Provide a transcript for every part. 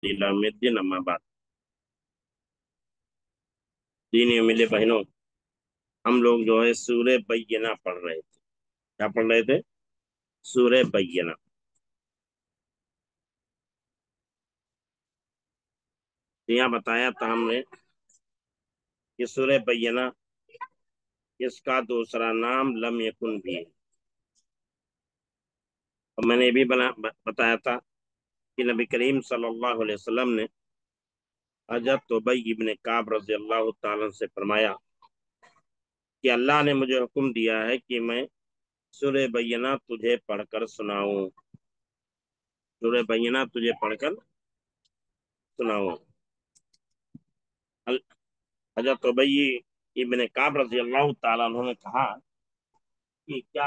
इलामुद्दीन अम्मा बाद। दीनी मिले बहनों, हम लोग जो है सूरह बय्यना पढ़ रहे थे। क्या पढ़ रहे थे? सूरह बय्यना। तो यहाँ बताया था हमने कि सूरह बय्यना, इसका दूसरा नाम लम यकुन भी है। और मैंने ये भी बताया था कि नबी करीम सल्लल्लाहु अलैहि वसल्लम ने हजरत उबई इब्न काब रजी अल्लाह तआला से फरमाया कि अल्लाह ने मुझे हुक्म दिया है कि मैं सूरह बय्यना तुझे पढ़कर सुनाऊं। सूरह बय्यना तुझे पढ़कर सुनाऊं। हजरत उबई इब्न काब रजी अल्लाह तआला अन्हु ने कहा कि क्या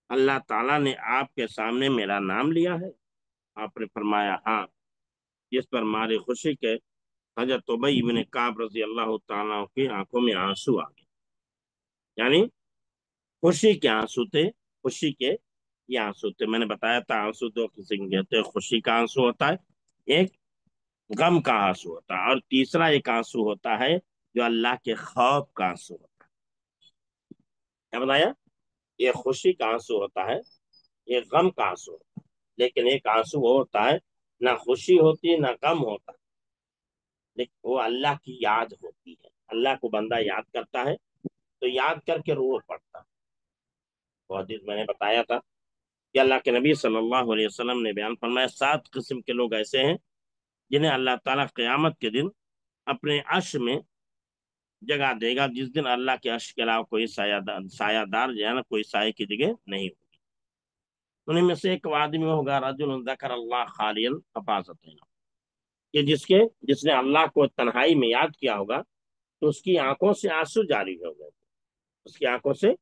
अल्लाह ताला ने आपके सामने मेरा नाम लिया है? आपने फरमाया हाँ। जिस पर मारे खुशी के हजरत उबई इब्न काब रजी अल्लाह तआला की आंखों में आंसू आ गए। यानी खुशी के आंसू थे, खुशी के ये आंसू थे। मैंने बताया था आंसू दो किस्म के होते हैं। खुशी का आंसू होता है, एक गम का आंसू होता है, और तीसरा एक आंसू होता है जो अल्लाह के खौफ का आंसू होता है। क्या बताया? ये खुशी का आंसू होता है, ये गम का आंसू होता है। लेकिन एक आंसू वो होता है, ना खुशी होती है ना गम होता है, लेकिन वो अल्लाह की याद होती है। अल्लाह को बंदा याद करता है तो याद करके रो पड़ता है। वो हदीस मैंने बताया था कि अल्लाह के नबी सल्लल्लाहु अलैहि वसल्लम ने बयान फरमाया, 7 किस्म के लोग ऐसे हैं जिन्हें अल्लाह ताला क़यामत के दिन अपने अर्श में जगह देगा, जिस दिन अल्लाह के अर्श के अलावा कोई सायादार जो है ना, कोई साय की जगह नहीं होगी। उन्हीं में से एक आदमी होगा, रजुल ज़कर अल्लाह खालियन फफाज़त, कि जिसने अल्लाह को तन्हाई में याद किया होगा तो उसकी आंखों से आंसू जारी हो गए। उसकी आंखों से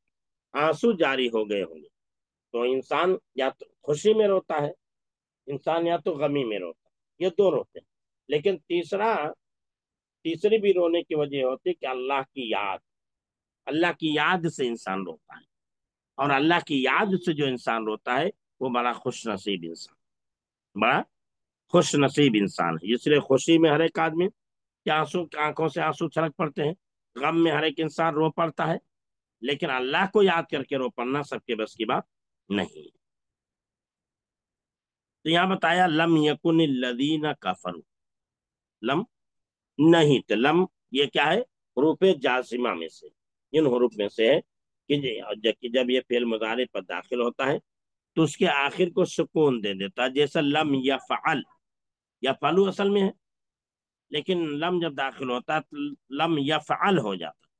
आंसू जारी हो गए होंगे। तो इंसान या तो खुशी में रोता है, इंसान या तो गमी में रोता है, ये दो रोते हैं। लेकिन तीसरी भी रोने की वजह होती है कि अल्लाह की याद से इंसान रोता है। और अल्लाह की याद से जो इंसान रोता है वो बड़ा खुश नसीब इंसान, बड़ा खुश नसीब इंसान है। इसलिए खुशी में हर एक आदमी के आंसू, आंखों से आंसू छलक पड़ते हैं। गम में हर एक इंसान रो पड़ता है। लेकिन अल्लाह को याद करके रो पड़ना सबके बस की बात नहीं। तो यहाँ बताया लम यकुन लदीना कफरू। लम नहीं तो लम, ये क्या है? हरूफ जाजिमा में से, इन हरूफ में से है कि जब ये फेल मुजारे पर दाखिल होता है तो उसके आखिर को सुकून दे देता है। जैसा लम यफअल, यफअलु असल में है, लेकिन लम जब दाखिल होता है तो लम यफअल हो जाता है।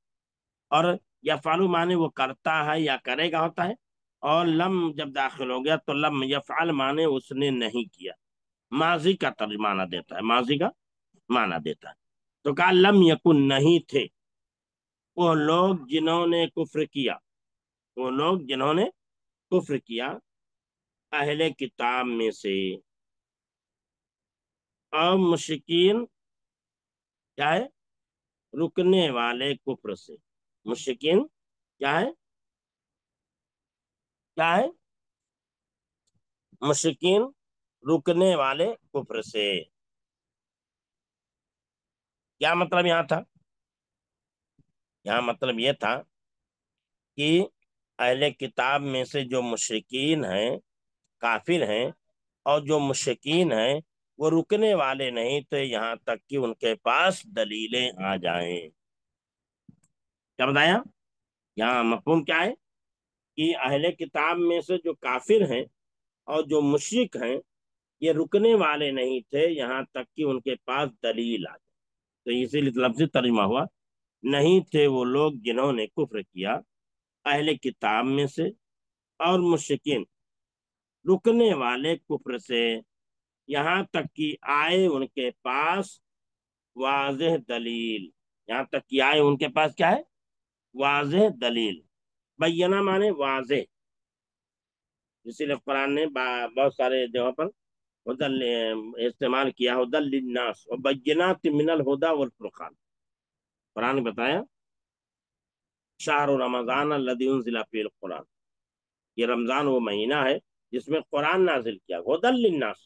और यफअलु माने वो करता है या करेगा होता है। और लम जब दाखिल हो गया तो लम यफअल माने उसने नहीं किया, माजी का तर्जमाना देता है, माजी का माना देता है। तो कहा लम यकुन, नहीं थे वो लोग जिन्होंने कुफ्र किया, वो लोग जिन्होंने कुफ्र किया अहले किताब में से। और मुशरिकीन क्या है? रुकने वाले कुफ्र से। मुशरिकीन क्या है? क्या है? मुशरिकीन रुकने वाले कुफ्र से। क्या मतलब यहाँ था? यहाँ मतलब ये था कि अहले किताब में से जो मुशरिकीन हैं, काफिर हैं, और जो मुशरिकीन हैं वो रुकने वाले नहीं थे यहाँ तक कि उनके पास दलीलें आ जाएं। क्या बताया? यहाँ मफहूम क्या है कि अहले किताब में से जो काफिर हैं और जो मुशरिक हैं ये रुकने वाले नहीं थे यहाँ तक कि उनके पास दलील आ जाए। तो इसीलिए लफ्ज़ी तर्जुमा हुआ, नहीं थे वो लोग जिन्होंने कुफ्र किया अहले किताब में से और मुशरिकीन रुकने वाले कुफ्र से, यहाँ तक कि आए उनके पास वाज़ेह दलील। यहाँ तक कि आए उनके पास क्या है? वाज़ेह दलील। बय्यना माने वाज़ेह। इसीलिए कुरान ने बहुत सारे जगह पर हुदल इस्तेमाल किया, हुदल लिन्नास और बय्यनात मिनल हुदा वल फुरकान। कुरान ने बताया शाहर रमजान अल्लज़ी उन्ज़िला फ़ीहिल कुरान, ये रमजान वो महीना है جس میں قرآن نازل کیا، ہدی للناس،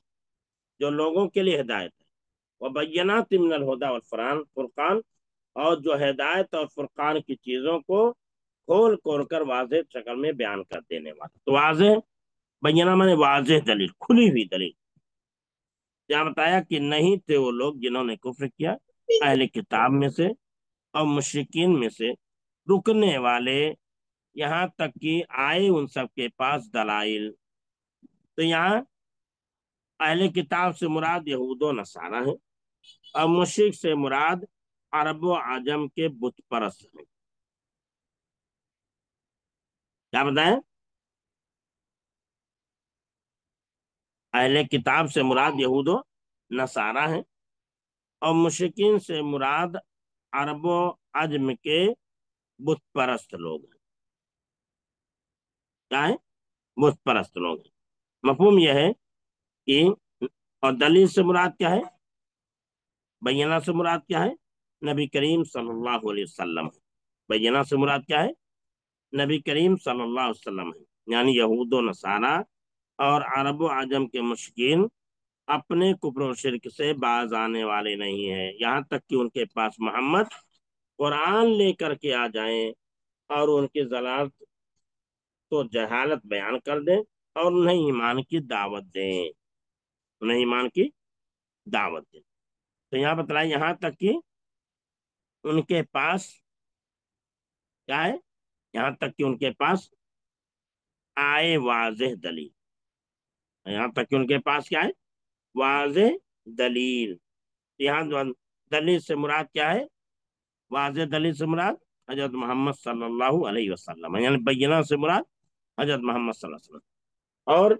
جو لوگوں کے لیے ہدایت ہے، وبینات من الہدی والفرقان، اور جو ہدایت اور فرقان کی چیزوں کو کھول کھول کر واضح شکل میں بیان کر دینے والا۔ تو واضح بینہ میں واضح دلیل، کھلی ہوئی دلیل۔ کیا بتایا کہ نہیں تھے وہ لوگ جنہوں نے کفر کیا اہل کتاب میں سے اور مشرکین میں سے رکنے والے، یہاں تک کہ آئے ان سب کے پاس دلائل۔ تو یہاں اہل کتاب سے مراد یہود و نصارہ ہیں، اور مشرک سے مراد عرب و عجم کے بت پرست ہیں۔ کیا بتائیں؟ اہل کتاب سے مراد یہود و نصارہ ہیں، اور مشرکین سے مراد عرب و عجم کے بت پرست لوگ ہیں۔ کیا ہے؟ بت پرست لوگ ہیں۔ مفہوم یہ ہے کہ، اور دلیل سے مراد کیا ہے؟ بینہ سے مراد کیا ہے؟ نبی کریم صلی اللہ علیہ وسلم۔ بینہ سے مراد کیا ہے؟ نبی کریم صلی اللہ علیہ وسلم ہے، یعنی یہود و نصارہ اور عرب و عجم کے مشرکین اپنے کفر و شرک سے باز آنے والے نہیں ہیں، یہاں تک کہ ان کے پاس محمد قرآن لے کر کے آ جائیں اور ان کی ضلالت تو جہالت بیان کر دیں اور انہیں ایمان کی دعوت دیں، انہیں ایمان کی دعوت دیں۔ تو یہاں بتلائیں یہاں تک کہ ان کے پاس کیا ہے؟ یہاں تک کہ ان کے پاس آئے واضح دلیل، یہاں تک کہ ان کے پاس کیا ہے؟ واضح دلیل۔ یہاں دلیل سے مراد کیا ہے؟ واضح دلیل سے مراد حضرت محمد صلی اللہ علیہ وسلم، یعنی بینہ سے مراد حضرت محمد صلی اللہ علیہ وسلم۔ اور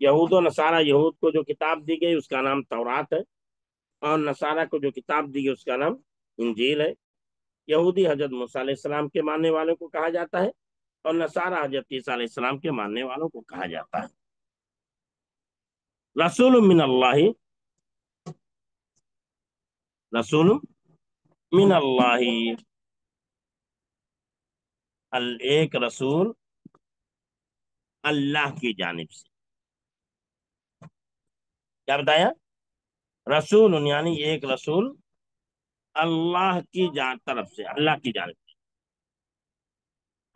یہود و نصارہ، یہود کو جو کتاب دی گئی اس کا نام تورات ہے، اور نصارہ کو جو کتاب دی گئی اس کا نام انجیل ہے۔ یہودی حضرت موسیٰ علیہ السلام کے ماننے والوں کو کہا جاتا ہے، اور نصارہ حضرت عیسیٰ علیہ السلام کے ماننے والوں کو کہا جاتا ہے۔ رسول من اللہ، رسول من اللہ، ایک رسول اللہ کی جانب سے۔ کیا بتایا؟ رسول یعنی ایک رسول اللہ کی طرف سے، اللہ کی جانب سے،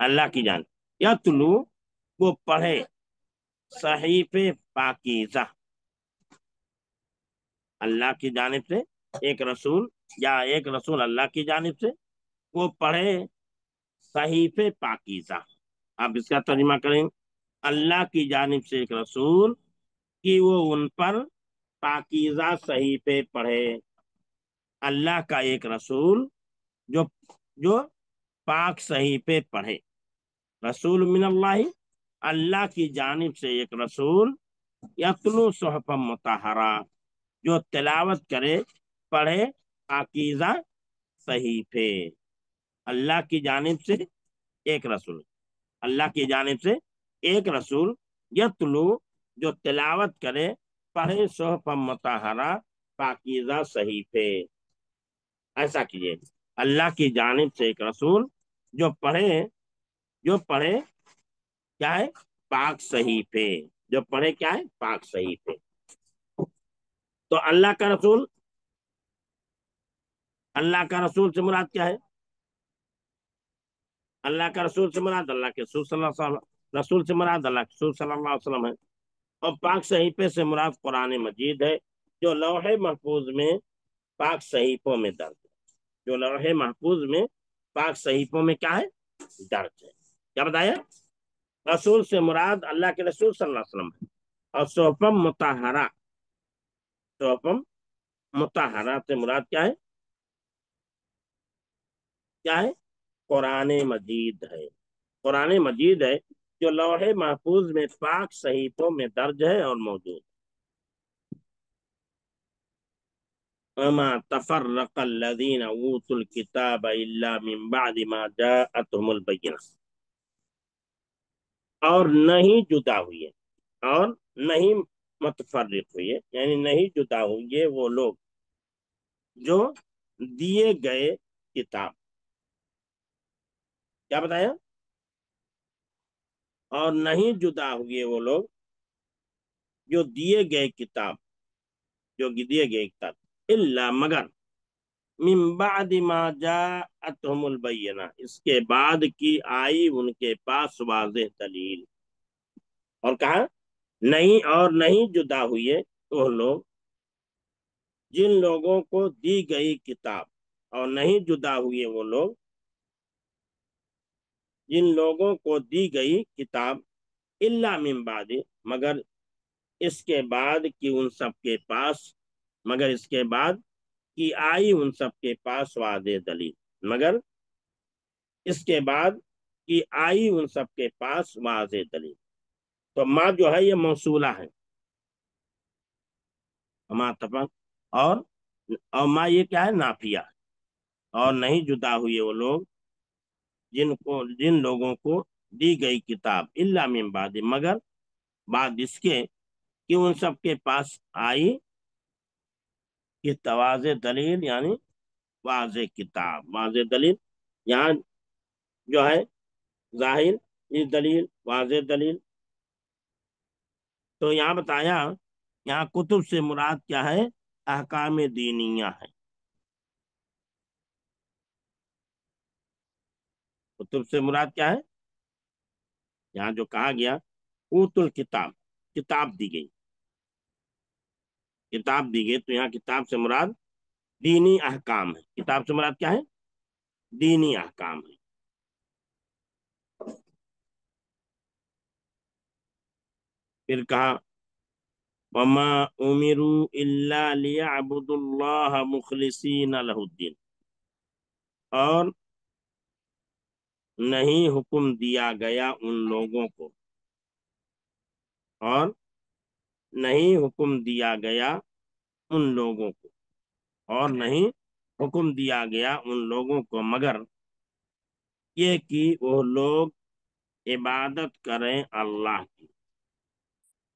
اللہ کی جانب، یتلو وہ پڑھے، صحیف پاکیزہ، اللہ کی جانب سے ایک رسول، یا ایک رسول اللہ کی جانب سے وہ پڑھے صحیف پاکیزہ۔ آپ اس کا ترجمہ کریں، اللہ کی جانب سے ایک رسول کہ وہ ان پر پاکیزہ صحیفے پڑھے، اللہ کا ایک رسول جو جو پاک صحیفے پڑھے۔ رسول من اللہ، اللہ کی جانب سے ایک رسول، یتلو صحفا مطہرہ، جو تلاوت کرے، پڑھے پاکیزہ صحیفے۔ اللہ کی جانب سے ایک رسول، اللہ کی جانب سے ایک رسول، یتلو جو تلاوت کرے، پڑھے صحفا مطہرہ، پاکیزہ صحیفے۔ ایسا کیجیے، اللہ کی جانب سے ایک رسول جو پڑھے کیا ہے؟ پاک صحیفے، جو پڑھے کیا ہے؟ پاک صحیفے۔ تو اللہ کا رسول سے مراد کیا ہے؟ اللہ کا رسول سے مراد اللہ کے رسول صلی اللہ علیہ وسلم، رسول سے مراد اللہ کے رسول صلی اللہ علیہ وسلم ہے۔ اور پاک صحیفے سے مراد قرآن مجید ہے، جو لوح محفوظ میں پاک صحیفوں میں درج ہے، جو لوح محفوظ میں پاک صحیفوں میں کیا ہے؟ درج ہے۔ کیا بتایا؟ رسول سے مراد اللہ کے رسول صلی اللہ علیہ وسلم ہے، اور صحفم مطہرہ، صحفم مطہرہ سے مراد کیا ہے؟ کیا ہے؟ قرآن مجید ہے، قرآن مجید ہے جو لوح محفوظ میں پاک صحیفوں میں درج ہے اور موجود۔ وما تفرق الذين اوتوا الكتاب الا من بعد ما جاءتهم البينة، اور نہیں جدا ہوئی ہے، اور نہیں متفرق ہوئی ہے، یعنی نہیں جدا ہوئی ہے وہ لوگ جو دیے گئے کتاب۔ کیا بتایا؟ اور نہیں جدا ہوئے وہ لوگ جو دیے گئے کتاب، جو دیے گئے کتاب، الا مگر، من بعد ما جاءتهم البینہ، اس کے بعد کی آئی ان کے پاس واضح دلیل، اور کہا نہیں، اور نہیں جدا ہوئے وہ لوگ جن لوگوں کو دی گئی کتاب، اور نہیں جدا ہوئے وہ لوگ جن لوگوں کو دی گئی کتاب، الا من بعد، مگر اس کے بعد کہ ان سب کے پاس، مگر اس کے بعد کہ آئی ان سب کے پاس واضح دلیل، مگر اس کے بعد کہ آئی ان سب کے پاس واضح دلیل، تو ما جو ہے یہ موصولہ ہے، ما تفق، اور اور ما یہ کیا ہے، نافیہ، اور نہیں جدا ہوئے وہ لوگ جن لوگوں کو دی گئی کتاب، الا من بعد، مگر بعد اس کے کہ ان سب کے پاس آئی کہ واضح دلیل، یعنی واضح کتاب، واضح دلیل، یہاں جو ہے ظاہر یہ دلیل، واضح دلیل، تو یہاں بتایا، یہاں کتب سے مراد کیا ہے، احکام دینیہ ہے، کتب سے مراد کیا ہے، یہاں جو کہا گیا اوت الکتاب، کتاب دی گئی، کتاب دی گئی، تو یہاں کتاب سے مراد دینی احکام ہے، کتاب سے مراد کیا ہے، دینی احکام ہے۔ پھر کہا وما امروا الا ليعبدوا الله مخلصين له الدين، اور نہیں حکم دیا گیا ان لوگوں کو، اور نہیں حکم دیا گیا ان لوگوں کو، اور نہیں حکم دیا گیا ان لوگوں کو، مگر یہ کہ وہ لوگ عبادت کریں اللہ کی،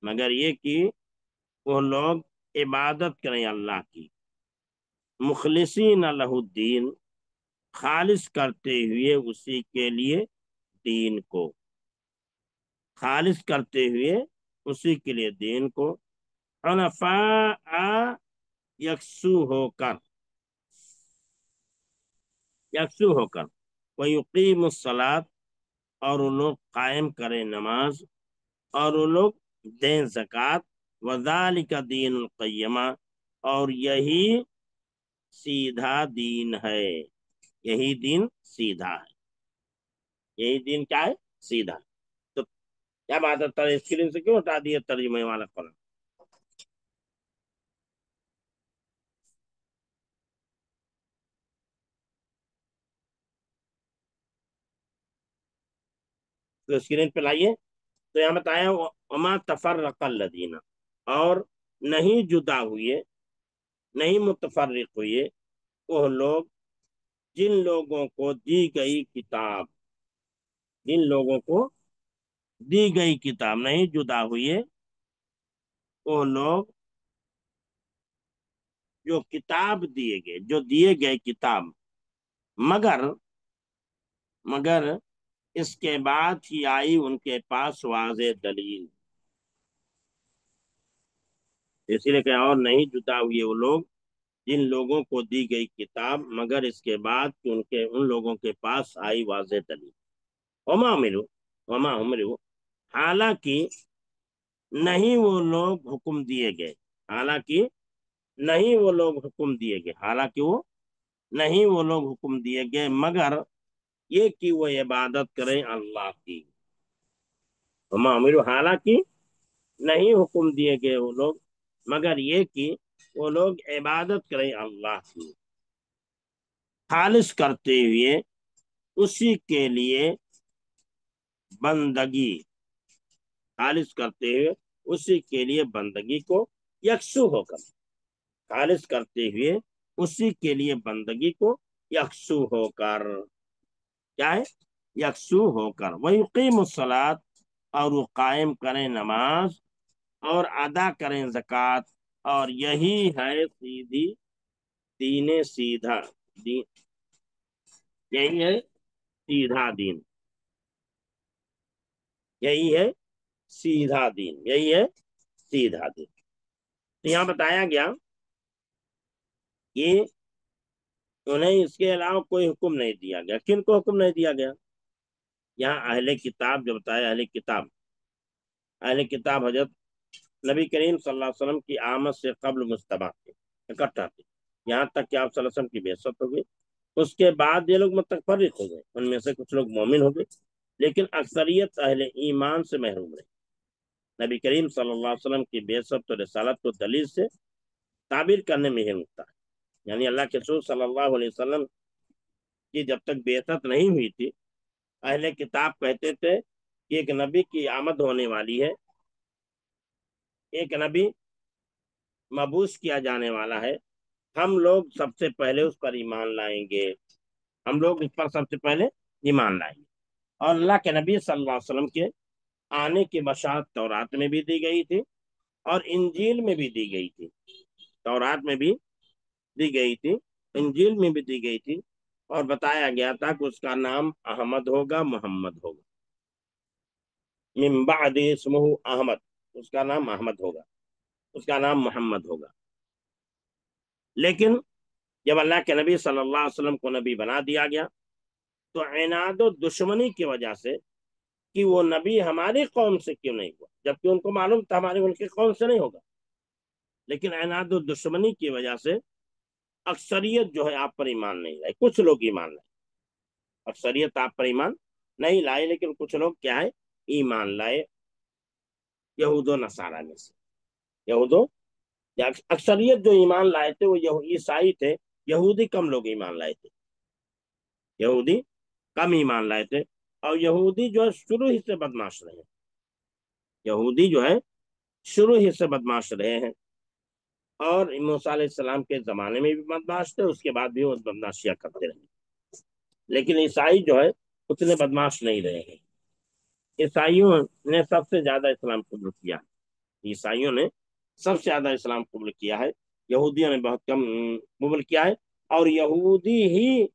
مگر یہ کہ وہ لوگ عبادت کریں اللہ کی، مخلصین لہ الدین، خالص کرتے ہوئے اسی کے لیے دین کو، خالص کرتے ہوئے اسی کے لیے دین کو، حنفاء، یکسو ہو کر، یکسو ہو کر، ویقیم الصلاۃ، اور وہ لوگ قائم کریں نماز، اور وہ لوگ دیں زکوٰۃ، وذالک دین القیمہ، اور یہی سیدھا دین ہے، یہی دین سیدھا ہے، یہی دین کیا ہے، سیدھا، تو کیا بات ہے، اسکرین سے کیوں ہٹا دیے ترجمے والا قلم، تو اسکرین پہ لائیے، تو یہاں بتایا وما تفرق الذین، اور نہیں جدا ہوئے، نہیں متفرق ہوئے وہ لوگ جن لوگوں کو دی گئی کتاب، جن لوگوں کو دی گئی کتاب، نہیں جدا ہوئے وہ لوگ جو کتاب دیے گئے، جو دیے گئے کتاب، مگر مگر اس کے بعد ہی آئی ان کے پاس واضح دلیل، اسی لیے کہ اور نہیں جدا ہوئے وہ لوگ جن لوگوں کو دی گئی کتاب، مگر اس کے بعد کہ ان لوگوں کے پاس آئی واضح دلیل، وما امروا، حالانکہ نہیں وہ لوگ حکم دیے گئے، حالانکہ نہیں وہ لوگ حکم دیے گئے، حالانکہ وہ نہیں وہ لوگ حکم دیے گئے، مگر یہ کہ وہ عبادت کریں اللہ کی، وما امروا، حالانکہ نہیں حکم دیے گئے وہ لوگ، مگر یہ کہ وہ لوگ عبادت کریں اللہ کی، خالص کرتے ہوئے اسی کے لیے بندگی، خالص کرتے ہوئے اسی کے لیے بندگی کو، یکسو ہو کر، خالص کرتے ہوئے اسی کے لیے بندگی کو، یکسو ہو کر، کیا ہے، یکسو ہو کر، ویقیم الصلاۃ، اور وہ قائم کریں نماز، اور ادا کریں زکوٰۃ، اور یہی ہے سیدھی دین سیدھا دین، یہی ہے سیدھا دین، یہی ہے سیدھا دین، یہی ہے सीधा दिन। तो यहाँ बताया गया कि उन्हें इसके अलावा कोई हुक्म नहीं दिया गया। किन को हुक्म नहीं दिया गया? यहाँ अहले किताब जो बताया, अहले किताब हजरत नबी करीम सल्लल्लाहु अलैहि वसल्लम की आमद से कब्ल मुस्तबा थे, इकट्ठा थे, यहाँ तक कि आप सल्लल्लाहु अलैहि वसल्लम की बेइज्जत हो गई। उसके बाद ये लोग मुतफर्रिक हो गए, उनमें से कुछ लोग मोमिन हो गए, लेकिन अक्सरियत अहले ईमान से महरूम रहे। नबी करीम सल्लल्लाहु अलैहि वसल्लम की बेइज्जत और रिसालत को दलील से ताबीर करने में ही नुकता है। यानी अल्लाह के रसूल सल्लल्लाहु अलैहि वसल्लम की जब तक बेइज्जत नहीं हुई थी, अहले किताब कहते थे कि एक नबी की आमद होने वाली है, एक नबी मबूस किया जाने वाला है, हम लोग सबसे पहले उस पर ईमान लाएंगे, हम लोग इस पर सबसे पहले ईमान लाएंगे। और अल्लाह के नबी सल्लल्लाहु अलैहि वसल्लम के आने की बशारत तौरात में भी दी गई थी और इंजील में भी दी गई थी। तौरात में भी दी गई थी, इंजील में भी दी गई थी, और बताया गया था कि उसका नाम अहमद होगा, मोहम्मद होगा। मिन बाद इस्मुहु अहमद, उसका नाम अहमद होगा, उसका नाम मोहम्मद होगा। लेकिन जब अल्लाह के नबी सल्लल्लाहु अलैहि वसल्लम को नबी बना दिया गया, तो इनाद और दुश्मनी की वजह से कि वो नबी हमारी कौम से क्यों नहीं हुआ, जबकि उनको मालूम था हमारे उनके कौम से नहीं होगा, लेकिन इनाद और दुश्मनी की वजह से अक्सरियत जो है आप पर ईमान नहीं लाए, कुछ लोग ईमान लाए। अक्सरियत आप पर ईमान नहीं लाए, लेकिन कुछ लोग क्या है, ईमान लाए, यहूदो नसारा में से। यहूदो, अक्सरियत जो ईमान लाए थे वो ईसाई थे, यहूदी कम लोग ईमान लाए थे, यहूदी कम ईमान लाए थे। और यहूदी जो है शुरू ही से बदमाश रहे हैं, यहूदी जो है शुरू ही से बदमाश रहे हैं, और मूसा अलैहिस्सलाम के जमाने में भी बदमाश थे, उसके बाद भी वो बदमाशियां करते रहे। लेकिन ईसाई जो है उतने बदमाश नहीं रहे हैं। ईसाइयों ने सबसे ज्यादा इस्लाम कबूल किया, ईसाइयों ने सबसे ज्यादा इस्लाम कबूल किया है, यहूदियों ने बहुत कम कबूल किया है। और यहूदी ही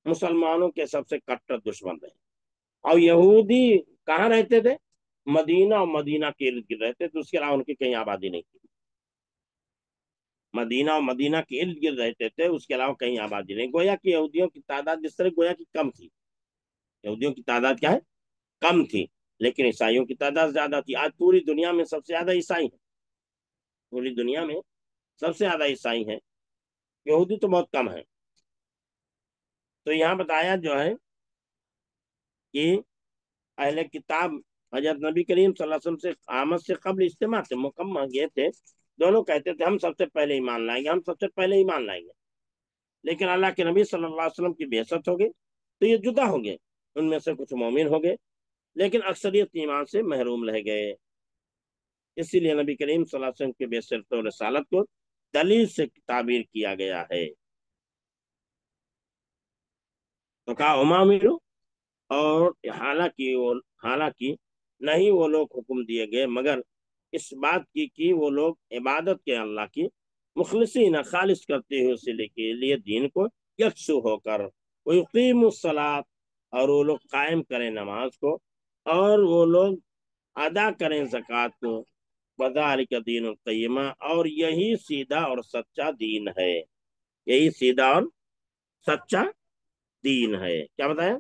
मुसलमानों के सबसे कट्टर दुश्मन रहे। और यहूदी कहाँ रहते थे? मदीना और मदीना के इर्द गिर्द रहते थे, उसके अलावा उनकी कहीं आबादी नहीं थी। मदीना और मदीना के इर्द गिर्द रहते थे, उसके अलावा कहीं आबादी नहीं। गोया कि यहूदियों की तादाद जिस तरह गोया की कम थी, यहूदियों की तादाद क्या है, कम थी, लेकिन ईसाइयों की तादाद ज्यादा थी। आज पूरी दुनिया में सबसे ज्यादा ईसाई है, पूरी दुनिया में सबसे ज्यादा ईसाई हैं, यहूदी तो बहुत कम है। तो यहाँ बताया जो है कि अहले किताब हजरत नबी करीम सल्लल्लाहु अलैहि वसल्लम से आमद से कब्ल इज्तिमा थे, मुकम्मल ये थे, दोनों कहते थे हम सबसे पहले ईमान लाएंगे, हम सबसे पहले ईमान लाएंगे। लेकिन अल्लाह के नबी सल्लल्लाहु अलैहि वसल्लम की बेइज्जत हो गई, तो ये जुदा हो गए, उनमें से कुछ मोमिन हो गए, लेकिन अक्सरियत ईमान से महरूम रह गए। इसीलिए नबी करीम सल्लल्लाहु अलैहि वसल्लम की बेइज्जत और रसालत को दलील से ताबीर किया गया है। तो कहा उमा मिलो, और हालांकि नहीं वो लोग हुक्म दिए गए मगर इस बात की कि वो लोग इबादत के अल्लाह की मुखलिसीन खालिस करते हुए उसी के लिए दीन को यकसु होकर, वो युकीमुस्सलात, और वो लोग कायम करें नमाज को, और वो लोग अदा करें ज़कात को, वज़ालिका दीनुल क़य्यिमा, और यही सीधा और सच्चा दीन है, यही सीधा और सच्चा दीन है। क्या बताया?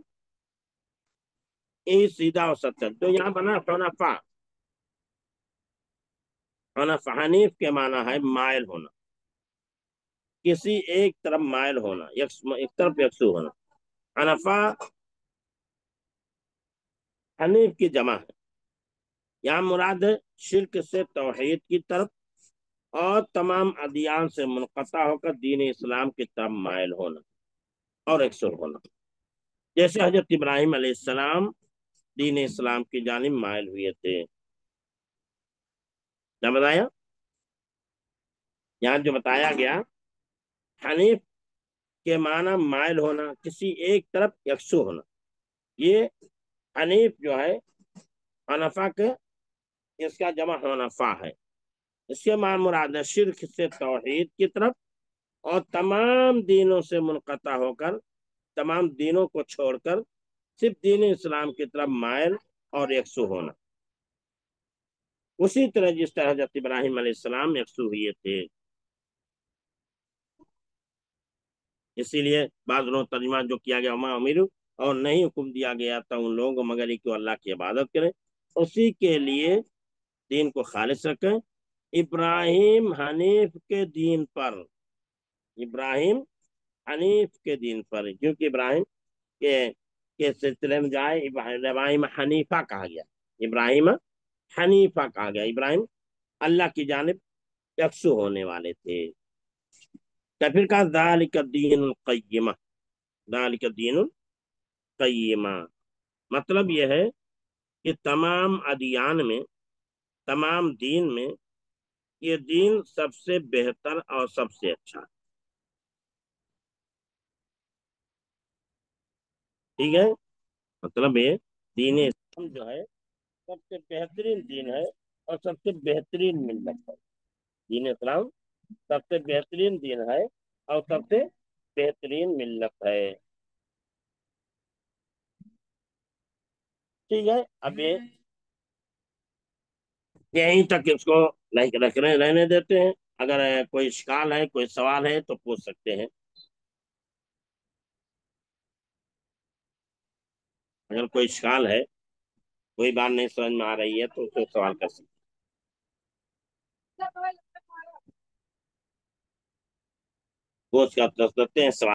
यही सीधा और सच्चा। तो यहाँ बना हुनफा, हुनफा हनीफ के माना है मायल होना, किसी एक तरफ मायल होना, एक तरफ यकसू होना। हनफा हनीफ की जमा है, यहाँ मुराद है शिर्क से तौहीद की तरफ, और तमाम अदियान से मुनक़ता होकर दीन इस्लाम की तरफ मायल होना और यकसू होना। जैसे हजरत इब्राहिम अलैहिस्सलाम दीन इस्लाम की जानिब मायल हुए थे। क्या बताया? यहाँ जो बताया गया, हनीफ के माना मायल होना, किसी एक तरफ यकसू होना। ये हनीफ जो है हनफा के, इसका जमा हनफा है, इसके मान मुराद है शिर्क से तौहीद की तरफ, और तमाम दीनों से मुनक़ता होकर, तमाम दीनों को छोड़कर सिर्फ दीन इस्लाम की तरफ मायल और यकसू होना। उसी तरह जिस तरह हजरत इब्राहिम अलैहिस्सलाम यकसू हुए थे। इसीलिए बाद में तर्जुमा जो किया गया वमा उमिरु, और नहीं हुक्म दिया गया था उन लोगों को मगर कि वो अल्लाह की इबादत करें, उसी के लिए दीन को खालिस रखें। इब्राहिम हनीफ के दीन पर, इब्राहिम हनीफ के दीन पर, क्योंकि इब्राहिम के सिलसिले में जाए इब्राहिम हनीफा कहा गया, इब्राहिम हनीफा कहा गया। इब्राहिम अल्लाह की जानिब यकसू होने वाले थे। तो फिर कहा दालिक दीन क़य्यिमा, दालिक दीन क़य्यिमा, मतलब यह है कि तमाम अदियान में, तमाम दीन में ये दीन सबसे बेहतर और सबसे अच्छा है। ठीक है, मतलब ये दीन इस्लाम जो है सबसे बेहतरीन दीन है और सबसे बेहतरीन मिल्लत है। दीन इस्लाम सबसे बेहतरीन दीन है और सबसे बेहतरीन मिल्लत है। ठीक है, अब ये यहीं तक इसको लाइक रखने रहने देते हैं। अगर कोई इश्काल है, कोई सवाल है तो पूछ सकते हैं। अगर कोई इश्काल है, कोई बात नहीं समझ में आ रही है तो उसको सवाल कर सकते हैं। पूछ कर सकते हैं सवाल।